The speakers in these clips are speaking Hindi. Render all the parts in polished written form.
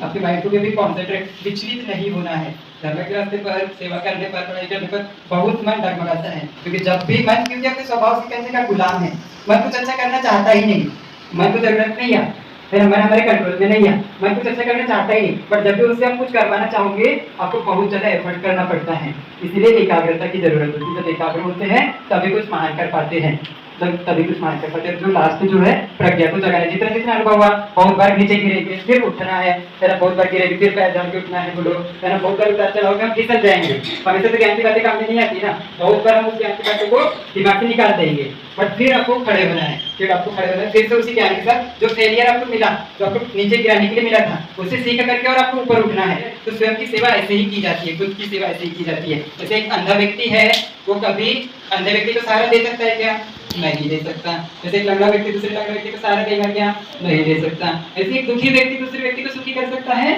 आपके माइंड को भी कॉन्सेंट्रेट विचलित नहीं होना है। धर्म के रास्ते पर सेवा करने पर पढ़ाई करने पर बहुत मन डगमगाता है, क्योंकि जब भी मन, क्योंकि अपने स्वभाव से कहने का गुलाम है, मन कुछ अच्छा करना चाहता ही नहीं, मन को जरूरत नहीं है, फिर मन हमारे कंट्रोल में नहीं है, मन कुछ अच्छा करना चाहता ही नहीं, पर जब भी उससे हम कुछ करवाना चाहोगे आपको बहुत ज्यादा एफर्ट करना पड़ता है। इसीलिए एकाग्रता की जरूरत होती है। जब एकाग्र होते हैं तभी कुछ महान कर पाते हैं, तभी कुछ मान कर पाते हैं। जो लास्ट जो है प्रज्ञा को जगाना, जितना जितना अनुभव हुआ, बहुत बार नीचे गिरेंगे फिर उठना है, है ना, बहुत बार गिरेंगे फिर पैर झाड़ के उठना है, बोलो, है ना, बहुत बार उतार चढ़ाओगे हम फिसल जाएंगे। हमेशा तो ज्ञान की बातें काम में नहीं आती ना, बहुत बार हम उस ज्ञान की बातों को दिमाग से निकाल देंगे, बट फिर आपको खड़े होना है, फिर आपको खड़े होना है, फिर से उसी ज्ञान के साथ जो फेलियर आपको मिला, जो आपको नीचे गिराने के लिए मिला था, उससे सीख करके और आपको ऊपर उठना है। तो स्वयं की सेवा ऐसे ही की जाती है, खुद की सेवा ऐसे ही की जाती है। जैसे एक अंधा व्यक्ति है, वो कभी अंधे व्यक्ति को सहारा दे सकता है क्या? नहीं दे सकता। जैसे एक लंगड़ा व्यक्ति दूसरे लंगड़े व्यक्ति को सहारा देगा क्या? नहीं दे सकता। ऐसे एक दुखी व्यक्ति दूसरे व्यक्ति को सुखी कर सकता है?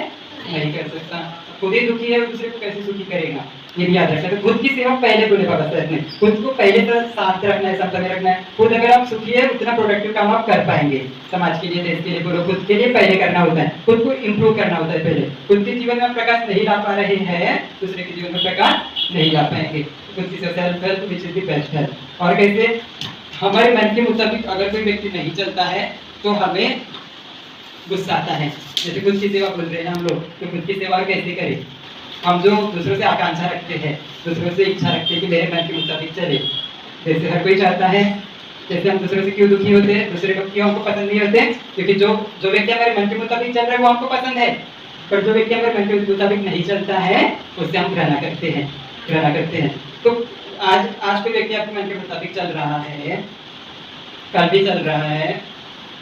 नहीं कर सकता। खुद ही दुखी है, दूसरे को कैसे सुखी करेगा? ये भी याद रखना है। तो खुद की सेवा पहले बोले बाबा साहब ने, खुद को पहले तो शांत रखना है, समता में रखना है। खुद अगर आप सुखी है उतना प्रोडक्टिव काम आप कर पाएंगे, समाज के लिए, देश के लिए, बोलो, खुद के लिए पहले करना होता है, खुद को इम्प्रूव करना होता है पहले। खुद के जीवन में प्रकाश नहीं ला पा रहे हैं, दूसरे के जीवन में प्रकाश नहीं ला पाएंगे। खुद की self help which is the best help. और कैसे? हमारे मन के मुताबिक अगर कोई व्यक्ति नहीं चलता है तो हमें गुस्सा आता है। जैसे खुद की सेवा बोल रहे हैं हम लोग, तो खुद की सेवा कैसे करें? हम जो दूसरों से आकांक्षा रखते हैं, दूसरों से इच्छा रखते हैं कि मेरे मन के मुताबिक चले, जैसे हर कोई चाहता है, जैसे हम दूसरों से क्यों दुखी होते हैं, दूसरे को क्यों हमको पसंद नहीं होते, क्योंकि जो व्यक्ति हमारे मन के मुताबिक चल रहा है वो हमको पसंद है, पर जो व्यक्ति हमारे मन के मुताबिक नहीं चलता है उससे हम घृणा करते हैं, घृणा करते हैं। तो आज कोई व्यक्ति आपके मन के मुताबिक चल रहा है, कल भी चल रहा है,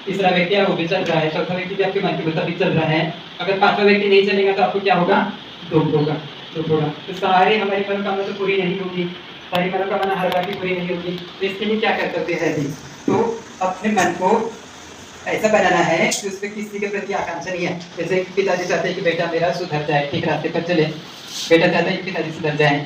तीसरा व्यक्ति है वो भी चल रहा है, चौथा व्यक्ति भी आपके मन के मुताबिक चल रहा है, अगर पांचवा व्यक्ति नहीं चलेगा तो आपको क्या होगा? दुख होगा, दुख होगा। तो सारी हमारी मनोकामना तो पूरी नहीं होगी, सारी मनोकामना हर बार की पूरी नहीं होगी। तो इसके लिए क्या कर सकते हैं? तो अपने मन को ऐसा बनाना है कि उसमें किसी के प्रति आकांक्षा नहीं है। जैसे पिताजी चाहते हैं कि बेटा मेरा सुधर जाए, ठीक रास्ते पर चले, बेटा चाहता है कि पिताजी सुधर जाए,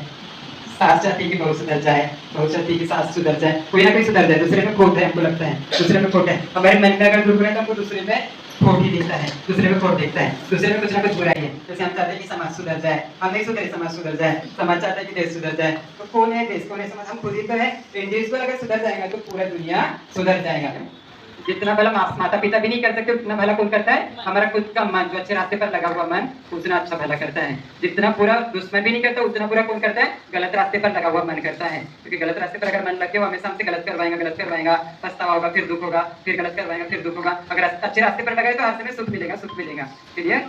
सास चाहती है कि बहू सुधर जाए, बहू चाहती है कि सास सुधर जाए, कोई ना कोई सुधर जाए। दूसरे में खोट है, हमको लगता है दूसरे में खोट है, हमारे मन में अगर दुख रहा है तो हमको दूसरे में खोट ही देखता है, दूसरे में खोट देखता है, दूसरे में कुछ ना कुछ बुराई है। जैसे हम चाहते हैं कि समाज सुधर जाए, हम नहीं सुधरे, समाज सुधर जाए, समाज चाहता है कि देश सुधर जाए, तो कौन है देश, कौन है समाज? हम खुद ही तो है। इंडिविजुअल अगर सुधर जाएगा तो पूरा दुनिया सुधर जाएगा। जितना भला माता पिता भी नहीं कर सकते उतना भला कौन करता है? हमारा खुद का मन, जो अच्छे रास्ते पर लगा हुआ मन, उतना अच्छा भला करता है। जितना पूरा दुश्मन भी नहीं करता उतना पूरा कौन करता है? गलत रास्ते पर लगा हुआ मन करता है। क्योंकि गलत रास्ते पर अगर मन लगे वो हमेशा हमसे गलत करवाएगा, पछतावा होगा, फिर दुख होगा, फिर गलत करवाएगा, फिर दुख होगा। अगर अच्छे रास्ते पर लगाए तो हर समय सुख मिलेगा, सुख मिलेगा। क्लियर?